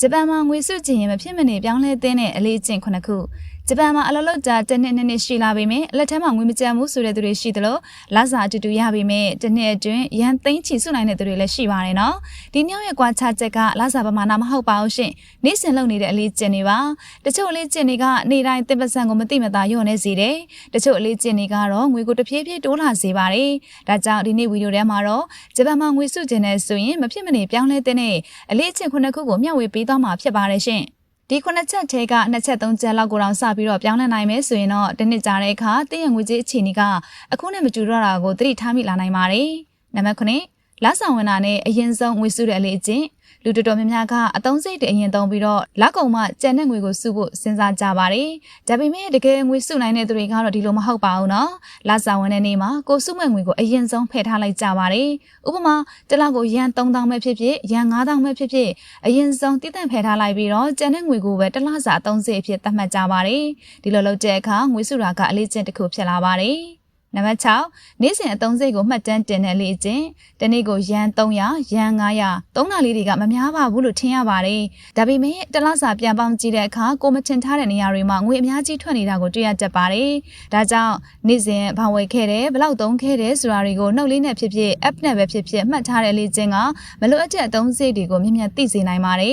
ဂျပန်မှာငွေစုကျင်ရင်မဖြစ်မနေပြောင်းလဲတဲ့အလေးကျင့်ခုနှစ်ခုဂျပန်မှာအလုပ်လုပ်တာတစ်နှစ်ရှိလာပြီမဲ့လက်ထက်မှာငွေမကျန်ဘူးဆိုတဲ့သူတွေရှိသလိုလစာအတူတူရပြီမဲ့တစ်နှစ်အတွင်းရန်သိန်းချီစုနိုင်တဲ့သူတွေလည်းရှိပါတယ်နော်ဒီမြောက်ရဲ့ကွာခြားချက်ကလစာပမာဏမဟုတ်ပါဘူးရှင်နေ့စဉ်လုပ်နေတဲ့အလေးကျင့်တွေပါတချို့အလေးကျင့်တွေကနေတိုင်းတင်ပစံကိုမသိမသာညှို့နေစေတယ်တချို့အလေးကျင့်တွေကတော့ငွေကိုတဖြည်းဖြည်းတိုးလာစေပါတယ်ဒါကြောင့်ဒီနေ့ဗီဒီယိုထဲမှာတော့ဂျပန်မှာငွေစုကျင်နေဆိုရင်မဖြစ်မနေပြောင်းလဲတဲ့အလေးကျင့်ခုနှစ်ခုကိုမျှဝေပေးသွားမှာဖြစ်ပါတယ်ရှင်ဒီခုနှစ်ချက်ထဲကနှစ်ချက်သုံးချက်လောက်ကိုတောင်စပြီးတော့ပြောင်းလဲနိုင်မယ်ဆိုရင်တော့တစ်နှစ်ကြာတဲ့အခါတည့်ရငွေကြေးအခြေအနေကအခုနဲ့မတူတော့တာကိုသတိထားမိလာနိုင်ပါတယ်နံပါတ်9လဆောင်ဝင်တာနဲ့အရင်ဆုံးငွေစုတဲ့အလေးအကျင့်လူတော်တော်များများကအသုံးစိတ်တွေအရင်သုံးပြီးတော့လက်ကုံမှကျန်တဲ့ငွေကိုစုဖို့စဉ်းစားကြပါတယ်ဒါပေမဲ့တကယ်ငွေစုနိုင်တဲ့သူတွေကတော့ဒီလိုမဟုတ်ပါဘူးနော်လဆောင်ဝင်တဲ့နေ့မှာကိုစုမဲ့ငွေကိုအရင်ဆုံးဖယ်ထားလိုက်ကြပါတယ်ဥပမာတစ်လကိုရန်3000ပဲဖြစ်ဖြစ်ရန်9000ပဲဖြစ်ဖြစ်အရင်ဆုံးတည်တံ့ဖယ်ထားလိုက်ပြီးတော့ကျန်တဲ့ငွေကိုပဲတစ်လစာအသုံးစိတ်အဖြစ်သတ်မှတ်ကြပါတယ်ဒီလိုလုပ်တဲ့အခါငွေစုတာကအလေးကျင့်တစ်ခုဖြစ်လာပါတယ်နံပါတ်6နေ့စဉ်အသုံးစိတ်ကိုမှတ်တမ်းတင်တဲ့လေ့ကျင့်တနေ့ကိုရန်300ရန်900သုံးတာလေးတွေကမများပါဘူးလို့ထင်ရပါတယ်ဒါပေမဲ့တစ်လစာပြန်ပေါင်းကြည့်တဲ့အခါကိုမထင်ထားတဲ့နေရာတွေမှာငွေအများကြီးထွက်နေတာကိုတွေ့ရတတ်ပါတယ်ဒါကြောင့်နေ့စဉ်ဘာဝယ်ခဲ့တယ်ဘယ်လောက်သုံးခဲ့တယ်ဆိုတာတွေကိုနှုတ်လေးနဲ့ဖြစ်ဖြစ် app နဲ့ပဲဖြစ်ဖြစ်မှတ်ထားတဲ့လေ့ကျင့်ကမလိုအပ်တဲ့အသုံးစိတ်တွေကိုမြင်မြန်သိစေနိုင်ပါတယ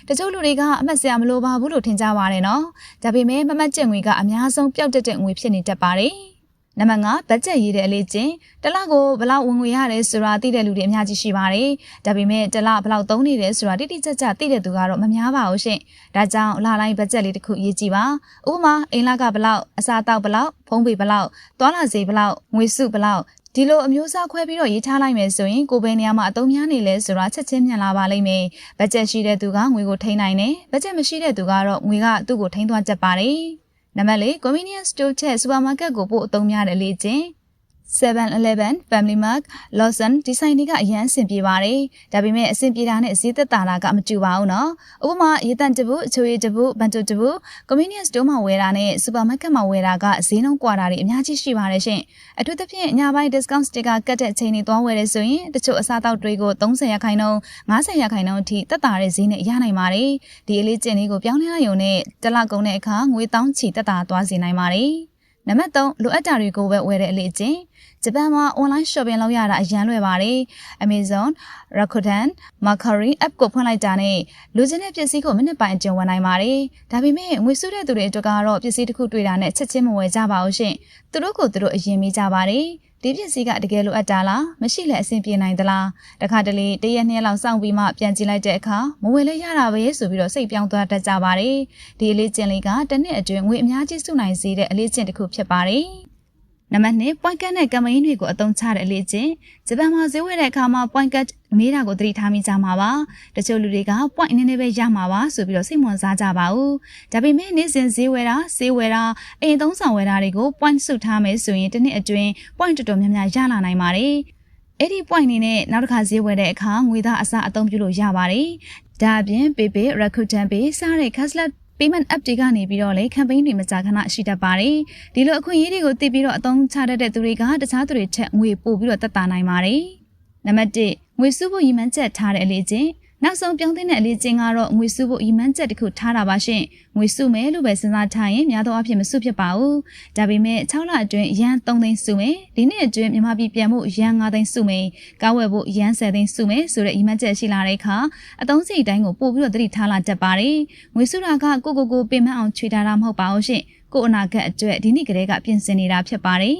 ်တချို့လူတွေကအမှတ်စရာမလိုပါဘူးလို့ထင်ကြပါတယ်နော်ဒါပေမဲ့မမှတ်ချက်ငွေကအများဆုံးပျောက်တတ်တဲ့ငွေဖြစ်နေတတ်ပါတယ်နံပါတ်5ဘတ်ဂျက်ရေးတဲ့အလေးကျင့်တစ်လကိုဘယ်လောက်ဝင်ငွေရတယ်ဆိုတာသိတဲ့လူတွေအများကြီးရှိပါတယ်ဒါပေမဲ့တစ်လဘယ်လောက်သုံးနေတယ်ဆိုတာတိတိကျကျသိတဲ့သူကတော့မများပါဘူးရှင်ဒါကြောင့်လတိုင်းဘတ်ဂျက်လေးတစ်ခုရေးကြည့်ပါဥပမာအိမ်လကဘယ်လောက်အစားအသောက်ဘယ်လောက်ဖုန်းပေဘယ်လောက်သွားလာစေဘယ်လောက်ငွေစုဘယ်လောက်ဒီလိုအမျိုးအစားခွဲပြီးတော့ရေးထားလိုက်မယ်ဆိုရင်ကိုယ်ပဲနေရာမှာအသုံးများနေလဲဆိုတာချက်ချင်းမြင်လာပါလိမ့်မယ်ဘတ်ဂျက်ရှိတဲ့သူကငွေကိုထိန်းနိုင်တယ်ဘတ်ဂျက်မရှိတဲ့သူကတော့ငွေကသူ့ကိုထိန်းသွားတတ်ပါတယ်နံပါတ်4 convenience store ချက် supermarket ကိုပို့အသုံးများတဲ့လေ့ကျင့် 7-Eleven, Family Mart, Lawson ဒီဆိုင်တွေကအရန်အဆင်ပြေပါတယ်ဒါပေမဲ့အဆင်ပြေတာနဲ့ဈေးသက်သာတာကမတူပါဘူးနော်ဥပမာရေတန့်တပုအချိုရည်တပုဘန်တိုတပု convenience store မှာဝယ်တာနဲ့ supermarket မှာဝယ်တာကဈေးနှုန်းကွာတာတွေအများကြီးရှိပါတယ်ရှင်အထူးသဖြင့်ညပိုင်း discount sticker ကတ်တဲ့အချိန်တွေသွားဝယ်ရဆိုရင်တချို့အစားအသောက်တွေကို30% 50% အထိသက်သာတဲ့ဈေးနဲ့ရနိုင်ပါတယ်ဒီအလေးကျင့်လေးကိုပြောင်းလဲလိုက်ရုံနဲ့တစ်လကုန်တဲ့အခါငွေတောင်းချီသက်သာသွားစေနိုင်ပါတယ်နံပါတ်3လိုအပ်တာတွေကိုပဲဝယ်တဲ့အလေးကျင့်ဂျပန်မှာ online shopping လုပ်ရတာအရန်လွယ်ပါတယ် Amazon, Rakuten, Mercari app ကိုဖွင့်လိုက်တာနဲ့လူချင်းတဲ့ပစ္စည်းကိုမိနစ်ပိုင်းအကျုံဝင်နိုင်ပါတယ်ဒါပေမဲ့ငွေစုတဲ့သူတွေအတွက်ကတော့ပစ္စည်းတစ်ခုတွေ့တာနဲ့ချက်ချင်းမဝယ်ကြပါဘူးရှင်သူတို့ကိုသူတို့အရင်မိကြပါတယ်ဒီပစ္စည်းကတကယ်လိုအပ်တာလားမရှိလဲအဆင်ပြေနိုင်သလားတခါတလေတရက်နှစ်လောက်စောင့်ပြီးမှပြန်ကြည့်လိုက်တဲ့အခါမဝယ်လဲရတာပဲဆိုပြီးတော့စိတ်ပြောင်းသွားတတ်ကြပါတယ်ဒီအလေးကျင့်လေးကတစ်နှစ်အတွင်းငွေအများကြီးစုနိုင်စေတဲ့အလေးကျင့်တစ်ခုဖြစ်ပါတယ်နံပါတ်2 point card နဲ့ campaign တွေကိုအသုံးချတဲ့အလေးကျင့်ဂျပန်မှာဈေးဝယ်တဲ့အခါမှာ point card မေးတာကိုသတိထားမိကြမှာပါတချို့လူတွေက point နည်းနည်းပဲရမှာပါဆိုပြီးတော့စိတ်ဝင်စားကြပါဘူးဒါပေမဲ့နေ့စဉ်ဈေးဝယ်တာဆေးဝယ်တာအိမ်သုံးဆောင်ဝယ်တာတွေကို point စုထားမယ်ဆိုရင်တစ်နှစ်အတွင်း point တော်တော်များများရလာနိုင်ပါတယ်အဲ့ဒီ point နေနဲ့နောက်တစ်ခါဈေးဝယ်တဲ့အခါငွေသားအစားအသုံးပြုလို့ရပါတယ်ဒါအပြင် PayPay, Rakuten Pay စတဲ့ cashless payment app တွေကနေပြီးတော့လေ campaign တွေမကြာခဏရှိတတ်ပါတယ်ဒီလိုအခွင့်အရေးတွေကိုသိပြီးတော့အသုံးချတတ်တဲ့သူတွေကတခြားသူတွေထက်ငွေပို့ပြီးတော့သက်သာနိုင်ပါတယ်နံပါတ်1ငွေစုဖို့ရည်မှန်းချက်ထားတဲ့အလေးကျင့်နောက်ဆုံးပြောင်းတဲ့အလေးကျင့်ကတော့ငွေစုဖို့ရည်မှန်းချက်တစ်ခုထားတာပါရှင်ငွေစုမယ်လို့ပဲစဉ်းစားထားရင်များသောအားဖြင့်မစုဖြစ်ပါဘူးဒါပေမဲ့6လအတွင်းရန်3သိန်းစုမယ်ဒီနှစ်အတွင်းမြန်မာပြည်ပြန်မှုရန်5သိန်းစုမယ်ကားဝယ်ဖို့ရန်10သိန်းစုမယ်ဆိုတဲ့ရည်မှန်းချက်ရှိလာတဲ့အခါအသုံးစရိတ်တိုင်းကိုပို့ပြီးတော့သတိထားလာတတ်ပါတယ်ငွေစုတာကကိုပင်မအောင်ချွေတာမဟုတ်ပါဘူးရှင်ကိုအနာဂတ်အတွက်ဒီနေ့ကလေးကပြင်ဆင်နေတာဖြစ်ပါတယ်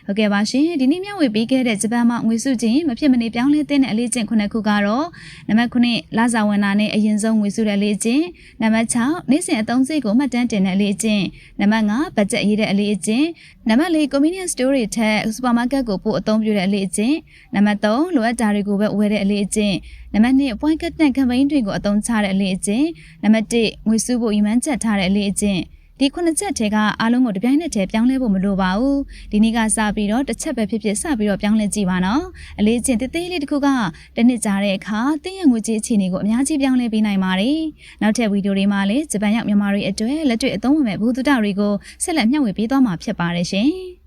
ဟုတ်ကဲ့ပါရှင်ဒီနေ့မျှဝေပေးခဲ့တဲ့ဂျပန်မှာငွေစုခြင်းမဖြစ်မနေပြောင်းလဲတဲ့အလေးကျင့်9ခုကတော့နံပါတ်9လစာဝန်တာနဲ့အရင်ဆုံးငွေစုတဲ့အလေးကျင့်နံပါတ်6နေ့စဉ်အသုံးစရိတ်ကိုမှတ်တမ်းတင်တဲ့အလေးကျင့်နံပါတ်5ဘတ်ဂျက်ရေးတဲ့အလေးကျင့်နံပါတ်4 convenience store တွေထက် supermarket ကိုပို့အသုံးပြုတဲ့အလေးကျင့်နံပါတ်3လိုအပ်တာတွေကိုပဲဝယ်တဲ့အလေးကျင့်နံပါတ်2 point card နဲ့ campaign တွေကိုအသုံးချတဲ့အလေးကျင့်နံပါတ်1ငွေစုဖို့ရည်မှန်းချက်ထားတဲ့အလေးကျင့်ဒီခုနှစ်ချက်ထဲကအားလုံးကိုတပြိုင်နက်တည်းပြောင်းလဲဖို့မလိုပါဘူးဒီနေ့ကစပြီးတော့တစ်ချက်ပဲဖြစ်ဖြစ်စပြီးတော့ပြောင်းလဲကြည့်ပါနော်အလေးကျင့်သေးသေးလေးတစ်ခုကတစ်နှစ်ကြာတဲ့အခါတင်းရငွေကြေးအခြေအနေကိုအများကြီးပြောင်းလဲပေးနိုင်ပါတယ်နောက်ထပ်ဗီဒီယိုတွေမှာလည်းဂျပန်ရောက်မြန်မာတွေအတွက်လက်တွေ့အသုံးဝင်မဲ့ဘုဒ္ဓတွေကိုဆက်လက်မျှဝေပေးသွားမှာဖြစ်ပါတယ်ရှင်